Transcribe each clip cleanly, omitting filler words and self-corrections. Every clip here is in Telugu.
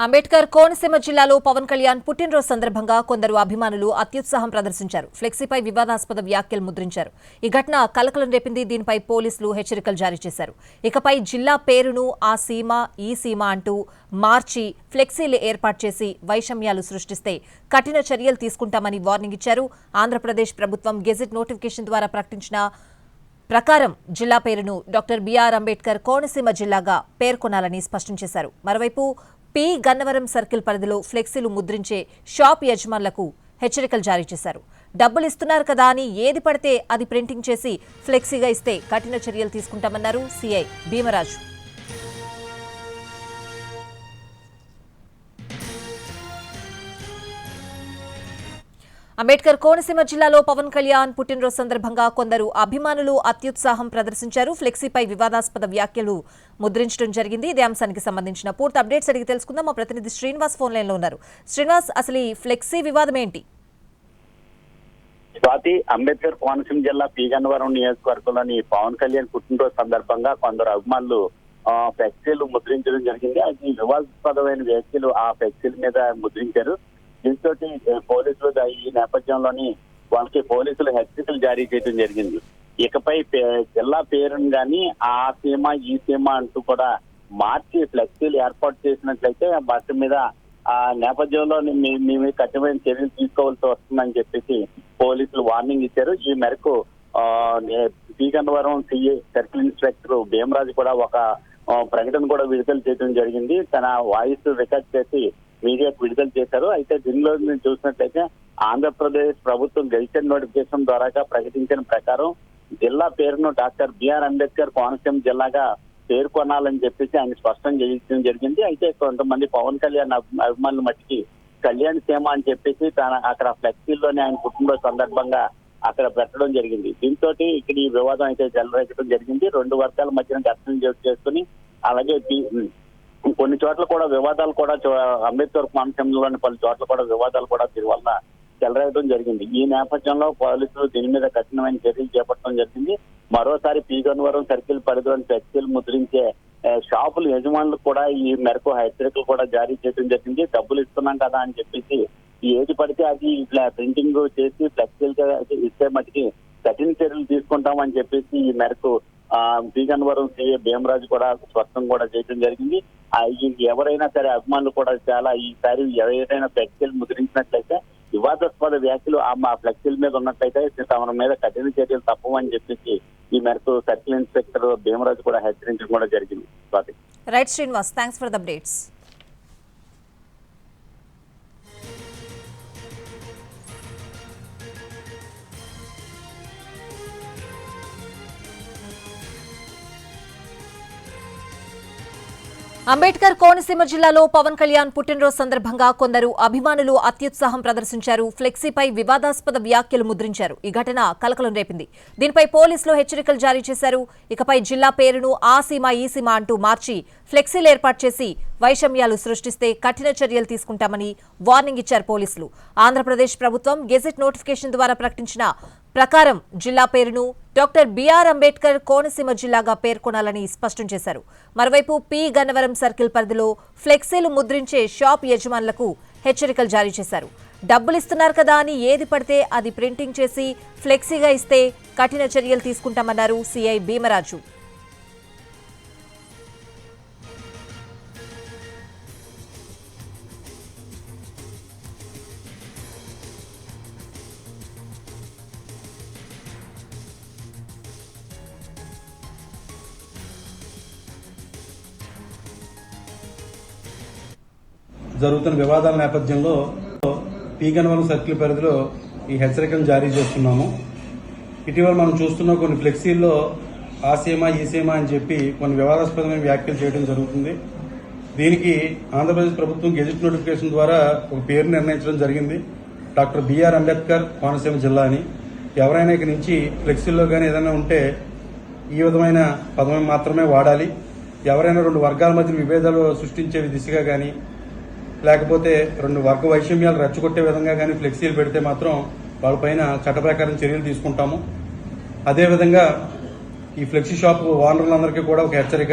అంబేద్కర్ కోనసీమ జిల్లాలో పవన్ కళ్యాణ్ పుట్టినరోజు సందర్భంగా కొందరు అభిమానులు అత్యుత్సాహం ప్రదర్శించారు. ఫ్లెక్సీపై వివాదాస్పద వ్యాఖ్యలు ముద్రించారు. ఈ ఘటన కలకలం రేపింది. దీనిపై పోలీసులు హెచ్చరికలు జారీ చేశారు. ఇకపై జిల్లా పేరును ఆ సీమ ఈ సీమ అంటూ మార్చి ఫ్లెక్సీలు ఏర్పాటు చేసి వైషమ్యాలు సృష్టిస్తే కఠిన చర్యలు తీసుకుంటామని వార్నింగ్ ఇచ్చారు. ఆంధ్రప్రదేశ్ ప్రభుత్వం గెజెట్ నోటిఫికేషన్ ద్వారా ప్రకటించిన ప్రకారం జిల్లా పేరును డాక్టర్ బిఆర్ అంబేద్కర్ కోనసీమ జిల్లాగా పేర్కొనాలని స్పష్టం చేశారు. మరోవైపు పి గన్నవరం సర్కిల్ పరిధిలో ఫ్లెక్సీలు ముద్రించే షాప్ యజమానులకు హెచ్చరికలు జారీ చేశారు. డబ్బులు ఇస్తున్నారు కదా అని ఏది పడితే అది ప్రింటింగ్ చేసి ఫ్లెక్సీగా ఇస్తే కఠిన చర్యలు తీసుకుంటామన్నారు సిఐ భీమరాజు. అంబేద్కర్ కోనసీమ జిల్లాలో పవన్ కళ్యాణ్ పుట్టినరోజు సందర్భంగా కొందరు అభిమానులు అత్యుత్సాహం ప్రదర్శించారు. ఫ్లెక్సీపై వివాదాస్పద వ్యాఖ్యలు ముద్రించడం జరిగింది. ఇదే అంశానికి సంబంధించిన పూర్తి అప్డేట్స్ అడిగి తెలుసుకుందాం. మా ప్రతినిధి శ్రీనివాస్ ఫోన్ లైన్ లో ఉన్నారు. శ్రీనివాస్, అసలు ఈ ఫ్లెక్సీ వివాదం ఏంటి? స్వాతి, అంబేద్కర్ కోనసీమ జిల్లా పి గన్నవరం నియోజకవర్గంలోని పవన్ కళ్యాణ్ పుట్టినరోజు సందర్భంగా కొందరు అభిమానులు ఫ్లెక్సీలు ముద్రించడం జరిగింది. అది వివాదాస్పదమైన వ్యాఖ్యలు ఆ ఫ్లెక్సీల మీద ముద్రించారు. దీంతో పోలీసులు ఈ నేపథ్యంలోని వాళ్ళకి పోలీసులు హెచ్చరికలు జారీ చేయడం జరిగింది. ఇకపై జిల్లా పేరును కానీ ఆ సీమ ఈ సీమ అంటూ కూడా మార్చి ఫ్లెక్సీలు ఏర్పాటు చేసినట్లయితే వాటి మీద ఆ నేపథ్యంలో మేము కఠినమైన చర్యలు తీసుకోవాల్సి వస్తుందని చెప్పేసి పోలీసులు వార్నింగ్ ఇచ్చారు. ఈ మేరకు P Gannavaram CI circle inspector Bhimaraju కూడా ఒక ప్రకటన కూడా విడుదల చేయడం జరిగింది. తన వాయిస్ రికార్డ్ చేసి మీడియాకు విడుదల చేశారు. అయితే దీనిలో చూసినట్లయితే ఆంధ్రప్రదేశ్ ప్రభుత్వం గెజిటెడ్ నోటిఫికేషన్ ద్వారా ప్రకటించిన ప్రకారం జిల్లా పేరును డాక్టర్ బిఆర్ అంబేద్కర్ కోనసీమ జిల్లాగా పేర్కొనాలని చెప్పేసి ఆయన స్పష్టం చేయడం జరిగింది. అయితే కొంతమంది పవన్ కళ్యాణ్ అభిమానులు మట్టికి కళ్యాణ్ సీమ అని చెప్పేసి అక్కడ ఫ్లెక్సీల్లోనే ఆయన పుట్టినరోజు సందర్భంగా అక్కడ పెట్టడం జరిగింది. దీంతో ఇక్కడ ఈ వివాదం అయితే చెలరేగడం జరిగింది. రెండు వర్గాల మధ్యన ఘర్షణ చేసుకుని అలాగే కొన్ని చోట్ల కూడా వివాదాలు కూడా అంబేద్కర్ కోనసీమలోని పలు చోట్ల కూడా వివాదాలు కూడా దీని వల్ల చెలరేగడం జరిగింది. ఈ నేపథ్యంలో పోలీసులు దీని మీద కఠినమైన చర్యలు చేపట్టడం జరిగింది. మరోసారి పి గన్నవరం సర్కిల్ పరిధిలోని ఫ్లెక్సీలు ముద్రించే షాపుల యజమానులకు కూడా ఈ మేరకు హెచ్చరికలు కూడా జారీ చేయడం జరిగింది. డబ్బులు ఇస్తున్నాం కదా అని చెప్పేసి ఏది పడితే అది ఇట్లా ప్రింటింగ్ చేసి ఫ్లెక్సీలుగా ఇస్తే మటుకి కఠిన చర్యలు తీసుకుంటామని చెప్పేసి ఈ మేరకు పి గన్నవరం సిఐ భీమరాజు కూడా స్పష్టం కూడా చేయడం జరిగింది. ఎవరైనా సరే అభిమానులు కూడా చాలా ఈసారి ఎవరైనా ఫ్లెక్సీలు ముద్రించినట్లయితే వివాదాస్పద వ్యాఖ్యలు ఆ ఫ్లెక్సీల మీద ఉన్నట్లయితే తమ మీద కఠిన చర్యలు తప్పవని చెప్పేసి ఈ మేరకు సర్కిల్ ఇన్స్పెక్టర్ భీమరాజు కూడా హెచ్చరించడం కూడా జరిగింది. Right Srinivas, thanks for the updates. Ambedkar Konaseema జిల్లాలో పవన్ కళ్యాణ్ పుట్టినరోజు సందర్భంగా కొందరు అభిమానులు అత్యుత్సాహం ప్రదర్శించారు. ఫ్లెక్సీపై వివాదాస్పద వ్యాఖ్యలు ముద్రించారు. ఈ ఘటన కలకలం రేపింది. దీనిపై పోలీసులు హెచ్చరికలు జారీ చేశారు. ఇకపై జిల్లా పేరును ఆ సీమ ఈ సీమ అంటూ మార్చి ఫ్లెక్సీలు ఏర్పాటు చేసి వైషమ్యాలు సృష్టిస్తే కఠిన చర్యలు తీసుకుంటామని వార్నింగ్ ఇచ్చారు పోలీసులు. ఆంధ్రప్రదేశ్ ప్రభుత్వం గెజెట్ నోటిఫికేషన్ ద్వారా ప్రకటించిన ప్రకారం జిల్లా పేరును డాక్టర్ బిఆర్ అంబేద్కర్ కోనసీమ జిల్లాగా పేర్కొనాలని స్పష్టం చేశారు. మరోవైపు పి గన్నవరం సర్కిల్ పరిధిలో ఫ్లెక్సీలు ముద్రించే షాప్ యజమానులకు హెచ్చరికలు జారీ చేశారు. డబ్బులు ఇస్తున్నారు కదా అని ఏది పడితే అది ప్రింటింగ్ చేసి ఫ్లెక్సీగా ఇస్తే కఠిన చర్యలు తీసుకుంటామన్నారు సిఐ భీమరాజు. జరుగుతున్న వివాదాల నేపథ్యంలో పి గన్నవరం సర్కిల్ పరిధిలో ఈ హెచ్చరికలను జారీ చేస్తున్నాము. ఇటీవల మనం చూస్తున్న కొన్ని ఫ్లెక్సీల్లో ఆ సీమ ఈ సీమ అని చెప్పి కొన్ని వివాదాస్పదమైన వ్యాఖ్యలు చేయడం జరుగుతుంది. దీనికి ఆంధ్రప్రదేశ్ ప్రభుత్వం గెజెట్ నోటిఫికేషన్ ద్వారా ఒక పేరు నిర్ణయించడం జరిగింది, డాక్టర్ బిఆర్ అంబేద్కర్ కోనసీమ జిల్లా అని. ఎవరైనా ఇక నుంచి ఫ్లెక్సీల్లో కానీ ఏదైనా ఉంటే ఈ విధమైన పదం మాత్రమే వాడాలి. ఎవరైనా రెండు వర్గాల మధ్య విభేదాలు సృష్టించే దిశగా కానీ లేకపోతే రెండు వర్గ వైషమ్యాలు రెచ్చగొట్టే విధంగా కానీ ఫ్లెక్సీలు పెడితే మాత్రం వాళ్ళపైన చట్ట ప్రకారం చర్యలు తీసుకుంటాము. అదేవిధంగా ఈ ఫ్లెక్సీ షాప్ ఓనర్లందరికీ కూడా ఒక హెచ్చరిక,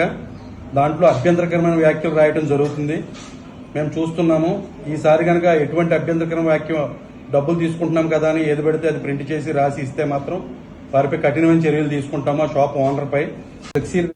దాంట్లో అభ్యంతరకరమైన వ్యాఖ్యలు రాయడం జరుగుతుంది. మేము చూస్తున్నాము. ఈసారి కనుక ఎటువంటి అభ్యంతరకర వాక్యం డబ్బులు తీసుకుంటున్నాం కదా అని ఏది పెడితే అది ప్రింట్ చేసి రాసి ఇస్తే మాత్రం వారిపై కఠినమైన చర్యలు తీసుకుంటాము. ఆ షాప్ ఓనర్ పై ఫ్లెక్సీలు